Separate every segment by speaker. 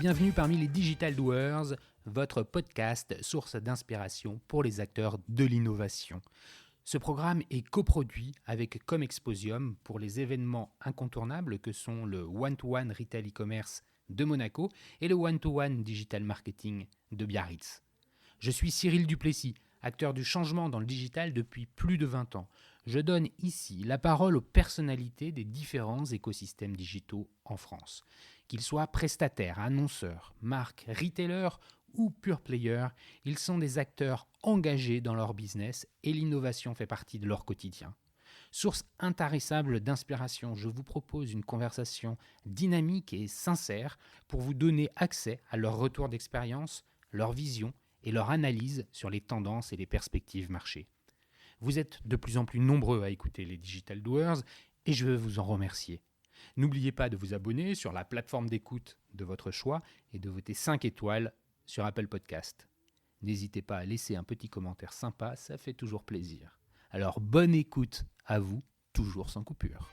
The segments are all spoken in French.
Speaker 1: bienvenue parmi les Digital Doers, votre podcast source d'inspiration pour les acteurs de l'innovation. Ce programme est coproduit avec Comexposium pour les événements incontournables que sont le One-to-One Retail e-commerce de Monaco et le One-to-One Digital Marketing de Biarritz. Je suis Cyril Duplessis, acteur du changement dans le digital depuis plus de 20 ans. Je donne ici la parole aux personnalités des différents écosystèmes digitaux en France. Qu'ils soient prestataires, annonceurs, marques, retailers ou pure players, ils sont des acteurs engagés dans leur business et l'innovation fait partie de leur quotidien. Source intarissable d'inspiration, je vous propose une conversation dynamique et sincère pour vous donner accès à leur retour d'expérience, leur vision et leur analyse sur les tendances et les perspectives marché. Vous êtes de plus en plus nombreux à écouter les Digital Doers et je veux vous en remercier. N'oubliez pas de vous abonner sur la plateforme d'écoute de votre choix et de voter 5 étoiles sur Apple Podcast. N'hésitez pas à laisser un petit commentaire sympa, ça fait toujours plaisir. Alors bonne écoute à vous, toujours sans coupure.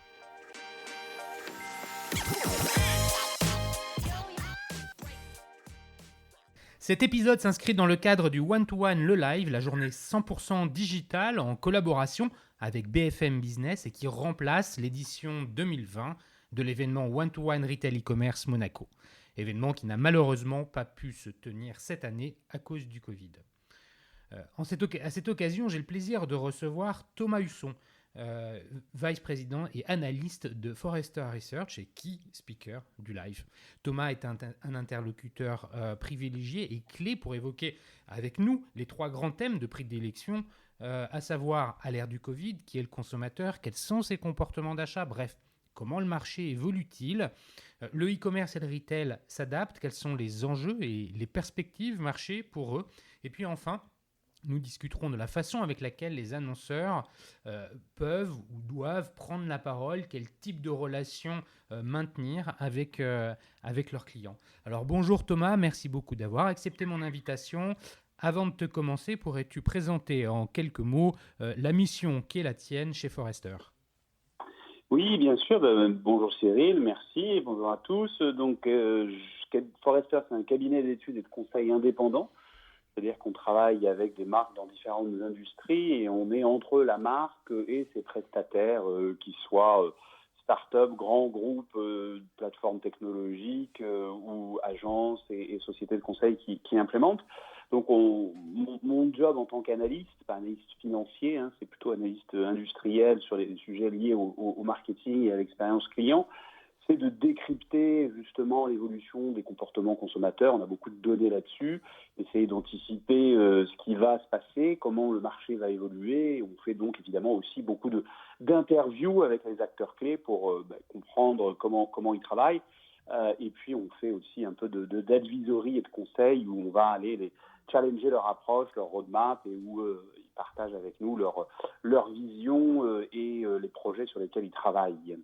Speaker 1: Cet épisode s'inscrit dans le cadre du One-to-One Le Live, la journée 100% digitale en collaboration avec BFM Business et qui remplace l'édition 2020 de l'événement One-to-One Retail e-commerce Monaco. Événement qui n'a malheureusement pas pu se tenir cette année à cause du Covid. À cette occasion, j'ai le plaisir de recevoir Thomas Husson, vice-président et analyste de Forrester Research et key speaker du live. Thomas est un interlocuteur privilégié et clé pour évoquer avec nous les 3 grands thèmes de prédilection, à savoir à l'ère du Covid, qui est le consommateur, quels sont ses comportements d'achat, bref, comment le marché évolue-t-il, le e-commerce et le retail s'adaptent, quels sont les enjeux et les perspectives marché pour eux, et puis enfin, nous discuterons de la façon avec laquelle les annonceurs peuvent ou doivent prendre la parole, quel type de relation maintenir avec leurs clients. Alors bonjour Thomas, merci beaucoup d'avoir accepté mon invitation. Avant de te commencer, pourrais-tu présenter en quelques mots la mission qui est la tienne chez Forrester ?
Speaker 2: Oui, bien sûr. Bonjour Cyril, merci et bonjour à tous. Donc, Forrester, c'est un cabinet d'études et de conseil indépendant. C'est-à-dire qu'on travaille avec des marques dans différentes industries et on est entre la marque et ses prestataires, qu'ils soient start-up, grands groupes, plateformes technologiques ou agences et sociétés de conseil qui implémentent. Donc mon job en tant qu'analyste, pas analyste financier, c'est plutôt analyste industriel sur les sujets liés au marketing et à l'expérience client, c'est de décrypter justement l'évolution des comportements consommateurs. On a beaucoup de données là-dessus, essayer d'anticiper ce qui va se passer, comment le marché va évoluer. Et on fait donc évidemment aussi beaucoup d'interviews avec les acteurs clés pour comprendre comment ils travaillent. Et puis on fait aussi un peu d'advisory et de conseils où on va aller les challenger leur approche, leur roadmap et où ils partagent avec nous leur vision et les projets sur lesquels ils travaillent.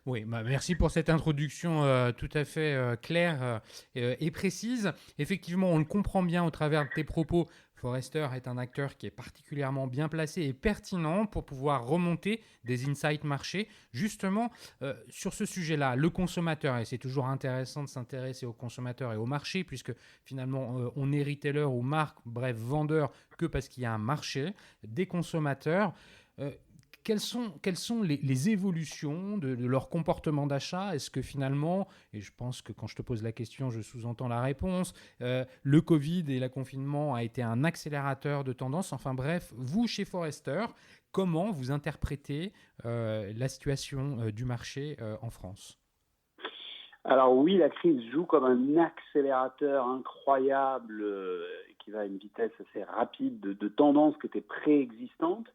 Speaker 1: Oui, merci pour cette introduction tout à fait claire et précise. Effectivement, on le comprend bien au travers de tes propos. Forrester est un acteur qui est particulièrement bien placé et pertinent pour pouvoir remonter des insights marchés. Justement, sur ce sujet-là, le consommateur, et c'est toujours intéressant de s'intéresser au consommateur et au marché, puisque finalement, on est retailer ou marque, bref, vendeur, que parce qu'il y a un marché des consommateurs. Quelles sont les évolutions de leur comportement d'achat ? Est-ce que finalement, et je pense que quand je te pose la question, je sous-entends la réponse, le Covid et le confinement a été un accélérateur de tendance. Enfin bref, vous, chez Forrester, comment vous interprétez la situation du marché en France ?
Speaker 2: Alors oui, la crise joue comme un accélérateur incroyable qui va à une vitesse assez rapide de tendances qui étaient préexistantes.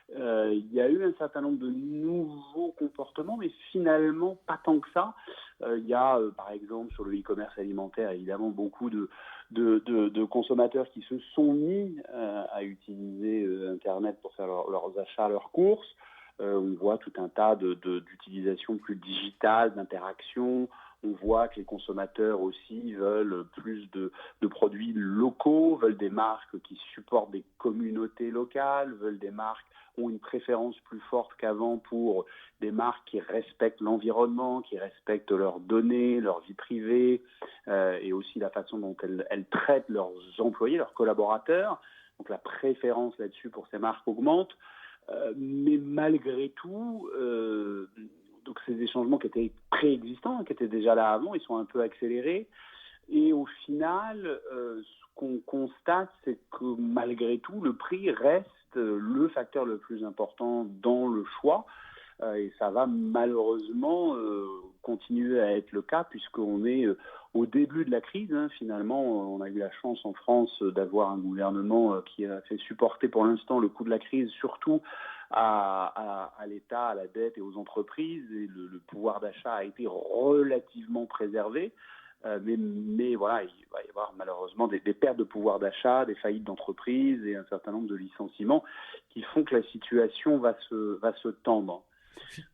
Speaker 2: Il y a eu un certain nombre de nouveaux comportements, mais finalement pas tant que ça. Il y a par exemple sur le e-commerce alimentaire évidemment beaucoup de consommateurs qui se sont mis à utiliser Internet pour faire leurs achats, leurs courses. On voit tout un tas d'utilisations plus digitales, d'interactions On voit que les consommateurs aussi veulent plus de produits locaux, veulent des marques qui supportent des communautés locales, veulent des marques ont une préférence plus forte qu'avant pour des marques qui respectent l'environnement, qui respectent leurs données, leur vie privée, et aussi la façon dont elles traitent leurs employés, leurs collaborateurs. Donc la préférence là-dessus pour ces marques augmente. Mais malgré tout, donc c'est des changements qui étaient préexistants, qui étaient déjà là avant, ils sont un peu accélérés. Et au final, ce qu'on constate, c'est que malgré tout, le prix reste le facteur le plus important dans le choix. Et ça va malheureusement continuer à être le cas puisqu'on est au début de la crise. Finalement, on a eu la chance en France d'avoir un gouvernement qui a fait supporter pour l'instant le coût de la crise, surtout à l'État, à la dette et aux entreprises. Et le pouvoir d'achat a été relativement préservé. Mais voilà, il va y avoir malheureusement des pertes de pouvoir d'achat, des faillites d'entreprises et un certain nombre de licenciements qui font que la situation va se tendre.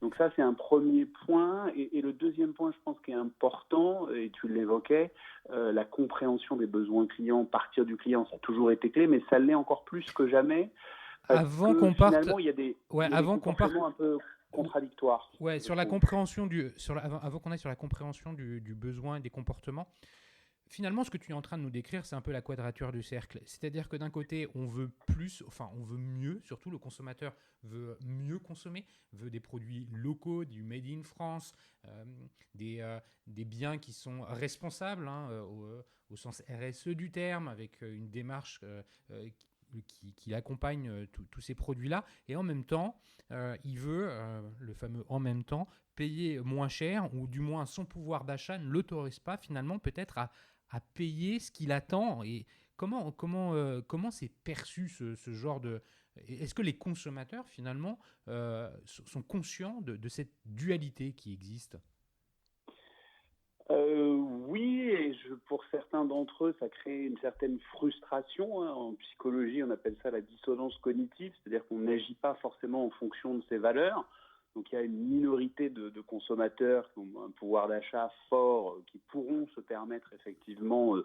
Speaker 2: Donc ça, c'est un premier point. Et le deuxième point, je pense, qui est important, et tu l'évoquais, la compréhension des besoins clients, partir du client, ça a toujours été clé, mais ça l'est encore plus que jamais.
Speaker 1: Avant qu'on parte,
Speaker 2: finalement, il y a des comportements un peu contradictoires.
Speaker 1: Ouais, sur la compréhension avant qu'on aille sur la compréhension du besoin et des comportements, finalement, ce que tu es en train de nous décrire, c'est un peu la quadrature du cercle. C'est-à-dire que d'un côté, on veut plus, enfin, on veut mieux, surtout le consommateur veut mieux consommer, veut des produits locaux, du made in France, des biens qui sont responsables, au sens RSE du terme, avec une démarche qui accompagne tous ces produits-là. Et en même temps, il veut, le fameux en même temps, payer moins cher, ou du moins son pouvoir d'achat ne l'autorise pas finalement peut-être à payer ce qu'il attend. Et comment c'est perçu ce genre de... Est-ce que les consommateurs finalement sont conscients de cette dualité qui existe ?
Speaker 2: Oui, et pour certains d'entre eux, ça crée une certaine frustration. En psychologie, on appelle ça la dissonance cognitive, c'est-à-dire qu'on n'agit pas forcément en fonction de ses valeurs. Donc il y a une minorité de consommateurs qui ont un pouvoir d'achat fort, qui pourront se permettre effectivement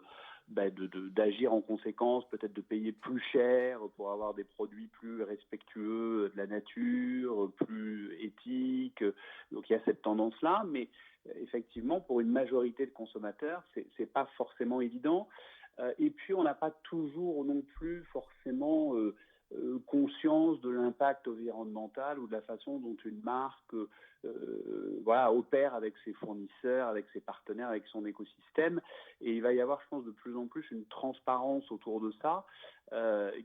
Speaker 2: d'agir en conséquence, peut-être de payer plus cher pour avoir des produits plus respectueux de la nature, plus éthiques. Donc il y a cette tendance-là, mais effectivement, pour une majorité de consommateurs, c'est pas forcément évident. Et puis, on n'a pas toujours non plus forcément conscience de l'impact environnemental ou de la façon dont une marque opère avec ses fournisseurs, avec ses partenaires, avec son écosystème. Et il va y avoir, je pense, de plus en plus une transparence autour de ça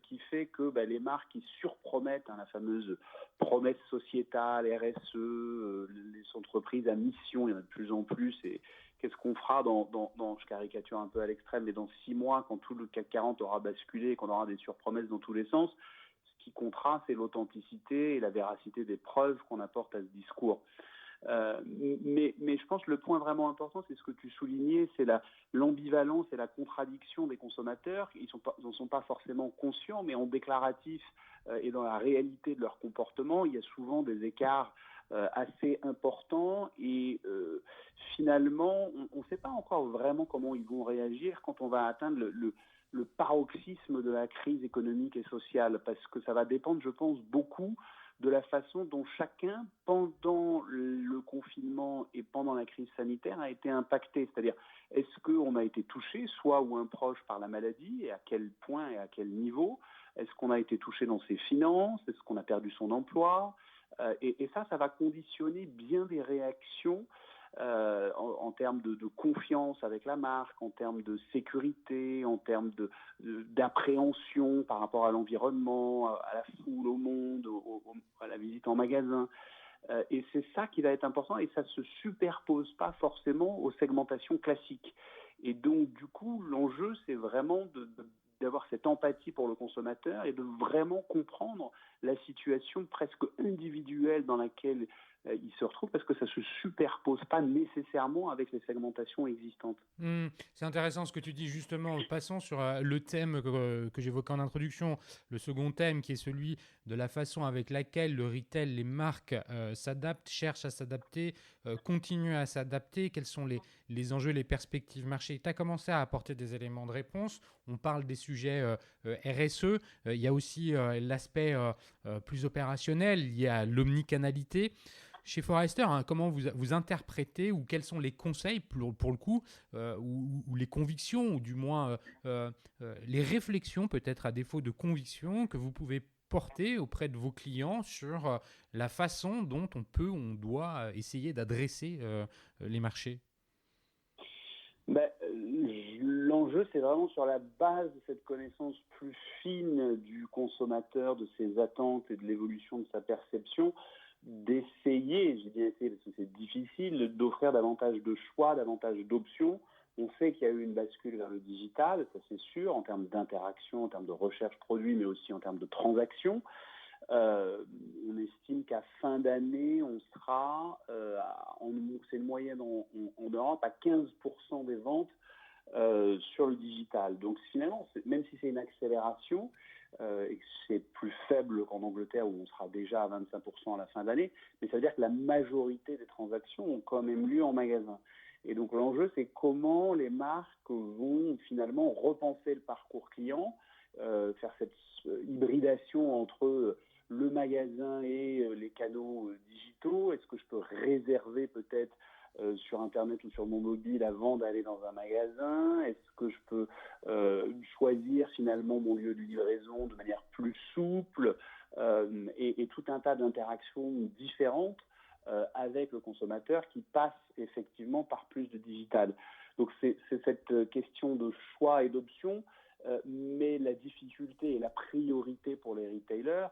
Speaker 2: qui fait que les marques qui surpromettent la fameuse promesse sociétale, RSE, les entreprises à mission, il y en a de plus en plus. Et qu'est-ce qu'on fera je caricature un peu à l'extrême, mais dans 6 mois, quand tout le CAC 40 aura basculé et qu'on aura des surpromesses dans tous les sens, ce qui comptera, c'est l'authenticité et la véracité des preuves qu'on apporte à ce discours. Mais je pense que le point vraiment important, c'est ce que tu soulignais, c'est l'ambivalence et la contradiction des consommateurs. Ils n'en sont pas forcément conscients, mais en déclaratif et dans la réalité de leur comportement, il y a souvent des écarts assez importants et finalement, on ne sait pas encore vraiment comment ils vont réagir quand on va atteindre le paroxysme de la crise économique et sociale, parce que ça va dépendre, je pense, beaucoup de la façon dont chacun, pendant le confinement et pendant la crise sanitaire, a été impacté. C'est-à-dire, est-ce qu'on a été touché, soi ou un proche, par la maladie, et à quel point et à quel niveau ? Est-ce qu'on a été touché dans ses finances ? Est-ce qu'on a perdu son emploi ? Et ça va conditionner bien des réactions en termes de confiance avec la marque, en termes de sécurité, en termes d'appréhension par rapport à l'environnement, à la foule, au monde, à la visite en magasin. Et c'est ça qui va être important, et ça ne se superpose pas forcément aux segmentations classiques. Et donc, du coup, l'enjeu, c'est vraiment d'avoir cette empathie pour le consommateur et de vraiment comprendre la situation presque individuelle dans laquelle ils se retrouvent parce que ça ne se superpose pas nécessairement avec les segmentations existantes.
Speaker 1: C'est intéressant ce que tu dis justement. Passons sur le thème que j'évoquais en introduction, le second thème qui est celui de la façon avec laquelle le retail, les marques s'adaptent, cherchent à s'adapter, continuent à s'adapter. Quels sont les enjeux, les perspectives marché? Tu as commencé à apporter des éléments de réponse. On parle des sujets RSE. Il y a aussi l'aspect plus opérationnel lié à l'omnicanalité. Chez Forrester, comment vous interprétez ou quels sont les conseils pour le coup, ou les convictions, ou du moins les réflexions peut-être à défaut de convictions que vous pouvez porter auprès de vos clients sur la façon dont on doit essayer d'adresser les marchés?
Speaker 2: L'enjeu, c'est vraiment sur la base de cette connaissance plus fine du consommateur, de ses attentes et de l'évolution de sa perception, d'essayer, j'ai bien essayé parce que c'est difficile, d'offrir davantage de choix, davantage d'options. On sait qu'il y a eu une bascule vers le digital, ça c'est sûr, en termes d'interaction, en termes de recherche produit, mais aussi en termes de transactions. On estime qu'à fin d'année, on sera, c'est une moyenne en Europe, à 15% des ventes sur le digital. Donc finalement, même si c'est une accélération, et que c'est plus faible qu'en Angleterre où on sera déjà à 25% à la fin de l'année, mais ça veut dire que la majorité des transactions ont quand même lieu en magasin. Et donc l'enjeu, c'est comment les marques vont finalement repenser le parcours client, faire cette hybridation entre le magasin et les canaux digitaux. Est-ce que je peux réserver peut-être sur Internet ou sur mon mobile avant d'aller dans un magasin? Est-ce que je peux choisir finalement mon lieu de livraison de manière plus souple, et tout un tas d'interactions différentes avec le consommateur qui passe effectivement par plus de digital. Donc c'est cette question de choix et d'options, mais la difficulté et la priorité pour les retailers,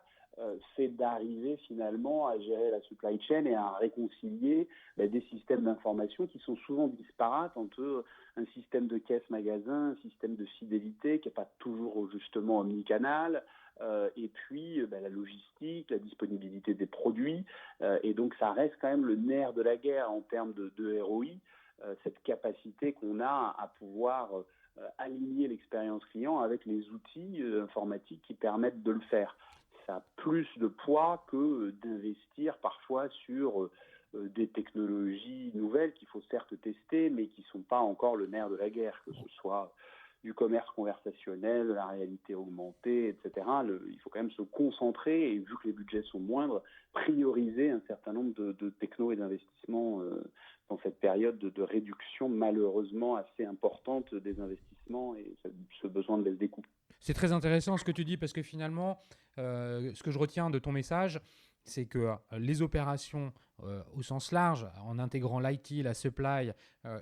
Speaker 2: c'est d'arriver finalement à gérer la supply chain et à réconcilier des systèmes d'information qui sont souvent disparates entre un système de caisse magasin, un système de fidélité qui n'est pas toujours justement omnicanal, et puis la logistique, la disponibilité des produits, et donc ça reste quand même le nerf de la guerre en termes de ROI, cette capacité qu'on a à pouvoir aligner l'expérience client avec les outils informatiques qui permettent de le faire. Ça a plus de poids que d'investir parfois sur des technologies nouvelles qu'il faut certes tester, mais qui ne sont pas encore le nerf de la guerre, que ce soit du commerce conversationnel, de la réalité augmentée, etc. Il faut quand même se concentrer et, vu que les budgets sont moindres, prioriser un certain nombre de technos et d'investissements dans cette période de réduction malheureusement assez importante des investissements et ce besoin de baisse des coûts.
Speaker 1: C'est très intéressant ce que tu dis parce que finalement, ce que je retiens de ton message, c'est que les opérations au sens large, en intégrant l'IT, la supply,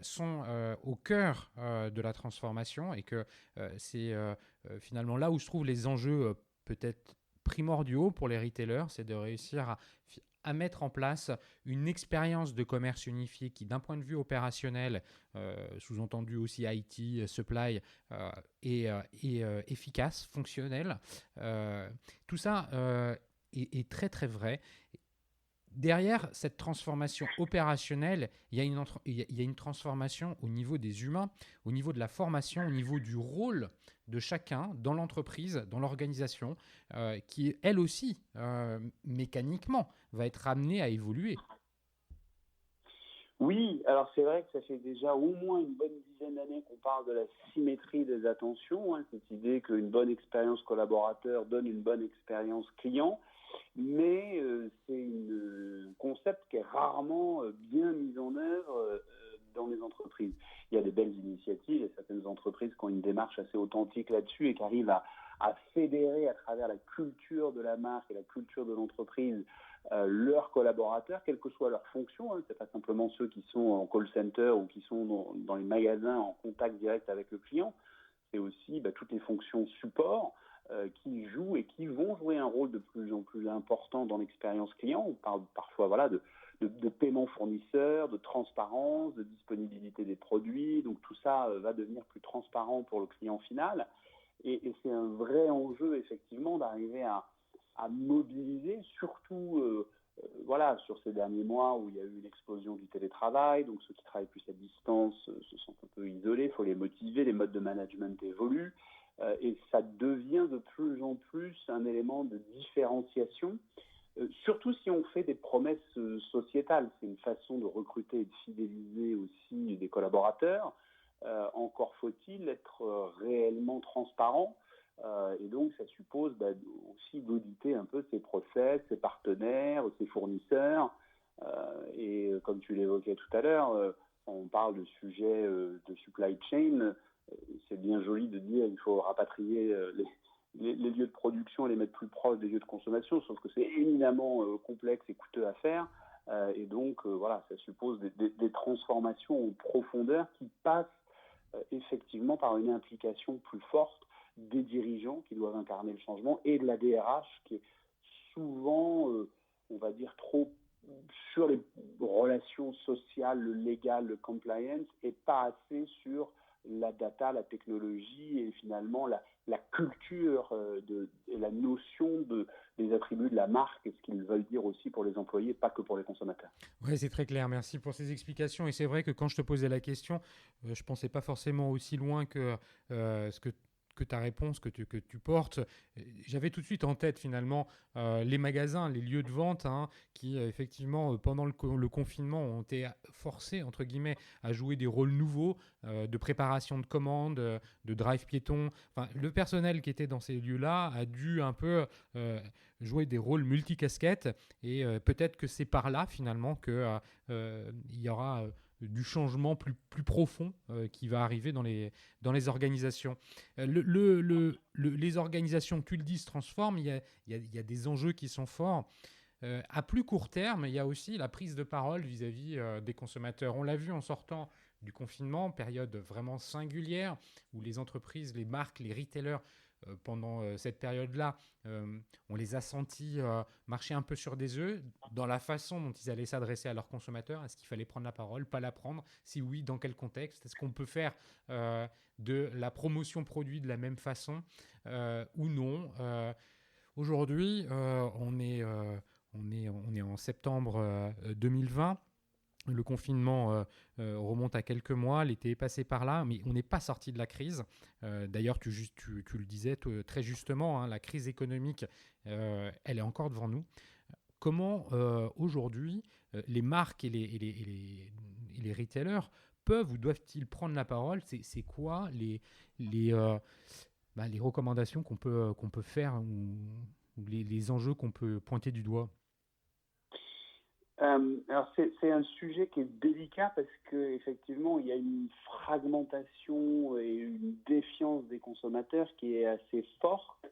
Speaker 1: sont au cœur de la transformation et que c'est finalement là où je trouve les enjeux peut-être primordiaux pour les retailers, c'est de réussir à mettre en place une expérience de commerce unifiée qui, d'un point de vue opérationnel, sous-entendu aussi IT, supply, est efficace, fonctionnel. Tout ça est très très vrai. Derrière cette transformation opérationnelle, il y a une transformation au niveau des humains, au niveau de la formation, au niveau du rôle de chacun dans l'entreprise, dans l'organisation, qui, elle aussi, mécaniquement, va être amenée à évoluer.
Speaker 2: Oui, alors c'est vrai que ça fait déjà au moins une bonne dizaine d'années qu'on parle de la symétrie des attentions, cette idée qu'une bonne expérience collaborateur donne une bonne expérience client. Mais c'est un concept qui est rarement bien mis en œuvre dans les entreprises. Il y a des belles initiatives et certaines entreprises qui ont une démarche assez authentique là-dessus et qui arrivent à fédérer à travers la culture de la marque et la culture de l'entreprise leurs collaborateurs, quelle que soit leur fonction. Ce n'est pas simplement ceux qui sont en call center ou qui sont dans les magasins en contact direct avec le client. C'est aussi toutes les fonctions support qui jouent et qui vont jouer un rôle de plus en plus important dans l'expérience client. On parle parfois de paiement fournisseur, de transparence, de disponibilité des produits. Donc tout ça va devenir plus transparent pour le client final. Et c'est un vrai enjeu effectivement d'arriver à mobiliser surtout voilà, sur ces derniers mois où il y a eu une explosion du télétravail, donc ceux qui travaillent plus à distance se sentent un peu isolés, il faut les motiver, les modes de management évoluent, et ça devient de plus en plus un élément de différenciation, surtout si on fait des promesses sociétales. C'est une façon de recruter et de fidéliser aussi des collaborateurs. Encore faut-il être réellement transparent. Et donc, ça suppose aussi d'auditer un peu ses process, ses partenaires, ses fournisseurs. Et comme tu l'évoquais tout à l'heure, on parle de sujets de supply chain. C'est bien joli de dire qu'il faut rapatrier les lieux de production et les mettre plus proches des lieux de consommation, sauf que c'est éminemment complexe et coûteux à faire. Et donc, voilà, ça suppose des transformations en profondeur qui passent effectivement par une implication plus forte des dirigeants qui doivent incarner le changement et de la DRH qui est souvent, on va dire, trop sur les relations sociales, le légal, le compliance, et pas assez sur la data, la technologie et finalement la culture et la notion des attributs de la marque et ce qu'ils veulent dire aussi pour les employés, pas que pour les consommateurs.
Speaker 3: Oui, c'est très clair. Merci pour ces explications. Et c'est vrai que quand je te posais la question, je ne pensais pas forcément aussi loin que ce que ta réponse que tu portes. J'avais tout de suite en tête finalement les magasins, les lieux de vente qui effectivement pendant le confinement ont été forcés entre guillemets à jouer des rôles nouveaux de préparation de commandes, de drive piéton. Enfin, le personnel qui était dans ces lieux-là a dû un peu jouer des rôles multicasquettes et peut-être que c'est par là finalement que il y aura du changement plus profond qui va arriver dans les organisations. Les organisations, tu le dis, se transforment. Il y a des enjeux qui sont forts. À plus court terme, il y a aussi la prise de parole vis-à-vis des consommateurs. On l'a vu en sortant du confinement, période vraiment singulière, où les entreprises, les marques, les retailers, pendant cette période-là, on les a sentis marcher un peu sur des œufs dans la façon dont ils allaient s'adresser à leurs consommateurs. Est-ce qu'il fallait prendre la parole, pas la prendre? Si oui, dans quel contexte? Est-ce qu'on peut faire de la promotion produit de la même façon ou non? Aujourd'hui, on est en septembre 2020. Le confinement remonte à quelques mois, l'été est passé par là, mais on n'est pas sorti de la crise. D'ailleurs, tu le disais très justement, la crise économique, elle est encore devant nous. Comment aujourd'hui les marques et les retailers peuvent ou doivent-ils prendre la parole? C'est quoi les recommandations qu'on peut faire ou les enjeux qu'on peut pointer du doigt?
Speaker 2: Alors c'est un sujet qui est délicat parce qu'effectivement il y a une fragmentation et une défiance des consommateurs qui est assez forte,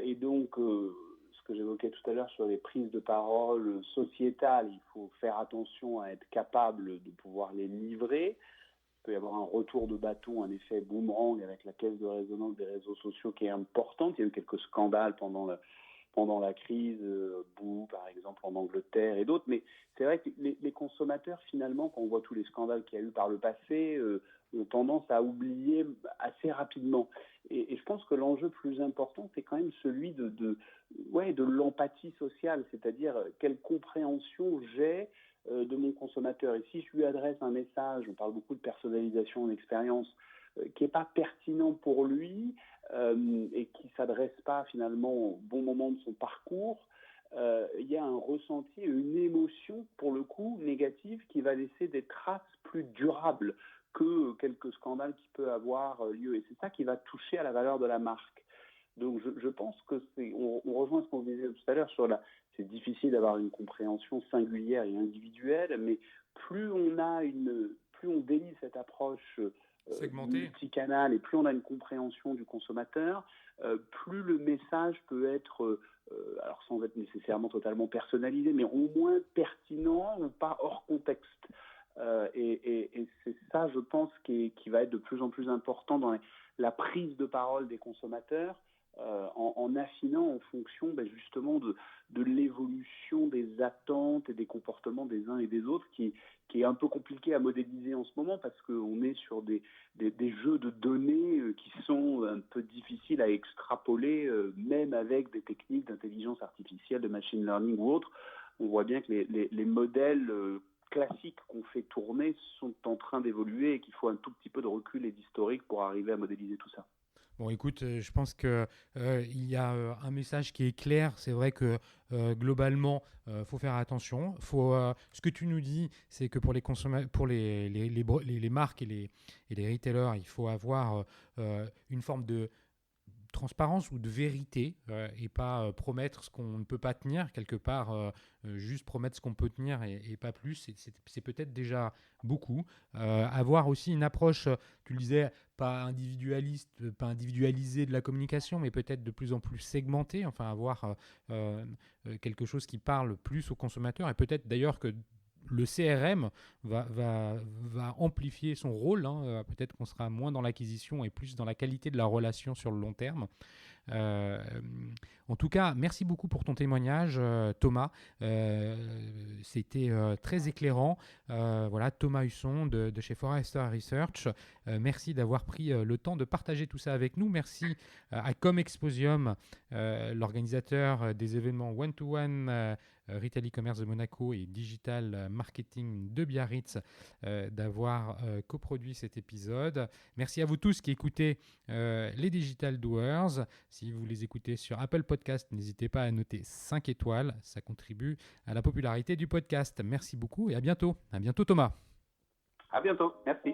Speaker 2: et donc ce que j'évoquais tout à l'heure sur les prises de parole sociétales, il faut faire attention à être capable de pouvoir les livrer. Il peut y avoir un retour de bâton, un effet boomerang avec la caisse de résonance des réseaux sociaux qui est importante. Il y a eu quelques scandales pendant la crise, Boo par exemple en Angleterre et d'autres, mais c'est vrai que les consommateurs finalement, quand on voit tous les scandales qu'il y a eu par le passé, ont tendance à oublier assez rapidement. Et je pense que l'enjeu plus important, c'est quand même celui de l'empathie sociale, c'est-à-dire quelle compréhension j'ai de mon consommateur. Et si je lui adresse un message, on parle beaucoup de personnalisation d'expérience, qui n'est pas pertinent pour lui, et qui ne s'adresse pas finalement au bon moment de son parcours, il y a un ressenti, une émotion pour le coup négative qui va laisser des traces plus durables que quelques scandales qui peuvent avoir lieu. Et c'est ça qui va toucher à la valeur de la marque. Donc je pense que on rejoint ce qu'on disait tout à l'heure sur c'est difficile d'avoir une compréhension singulière et individuelle, mais plus on délie cette approche multicanal et plus on a une compréhension du consommateur, plus le message peut être, alors sans être nécessairement totalement personnalisé, mais au moins pertinent ou pas hors contexte. Et c'est ça, je pense, qui va être de plus en plus important dans la prise de parole des consommateurs, en affinant en fonction justement de l'évolution des attentes et des comportements des uns et des autres, qui est un peu compliqué à modéliser en ce moment parce qu'on est sur des jeux de données qui sont un peu difficiles à extrapoler, même avec des techniques d'intelligence artificielle, de machine learning ou autres. on voit bien que les modèles classiques qu'on fait tourner sont en train d'évoluer et qu'il faut un tout petit peu de recul et d'historique pour arriver à modéliser tout ça.
Speaker 3: Bon, écoute, je pense qu'il y a un message qui est clair. C'est vrai que globalement, faut faire attention. Ce que tu nous dis, c'est que pour les pour les marques et les retailers, il faut avoir une forme de transparence ou de vérité et pas promettre ce qu'on ne peut pas tenir quelque part, juste promettre ce qu'on peut tenir et pas plus, c'est peut-être déjà beaucoup. Avoir aussi une approche, tu le disais, pas individualiste, pas individualisée de la communication, mais peut-être de plus en plus segmentée, enfin avoir quelque chose qui parle plus aux consommateurs et peut-être d'ailleurs que le CRM va amplifier son rôle. Peut-être qu'on sera moins dans l'acquisition et plus dans la qualité de la relation sur le long terme. En tout cas, merci beaucoup pour ton témoignage, Thomas. C'était très éclairant. Voilà, Thomas Husson de chez Forrester Research. Merci d'avoir pris le temps de partager tout ça avec nous. Merci à Comexposium, l'organisateur des événements one-to-one Retail e-commerce de Monaco et Digital Marketing de Biarritz d'avoir coproduit cet épisode. Merci à vous tous qui écoutez les Digital Doers. Si vous les écoutez sur Apple Podcast, n'hésitez pas à noter 5 étoiles. Ça contribue à la popularité du podcast. Merci beaucoup et à bientôt. À bientôt Thomas.
Speaker 2: À bientôt. Merci.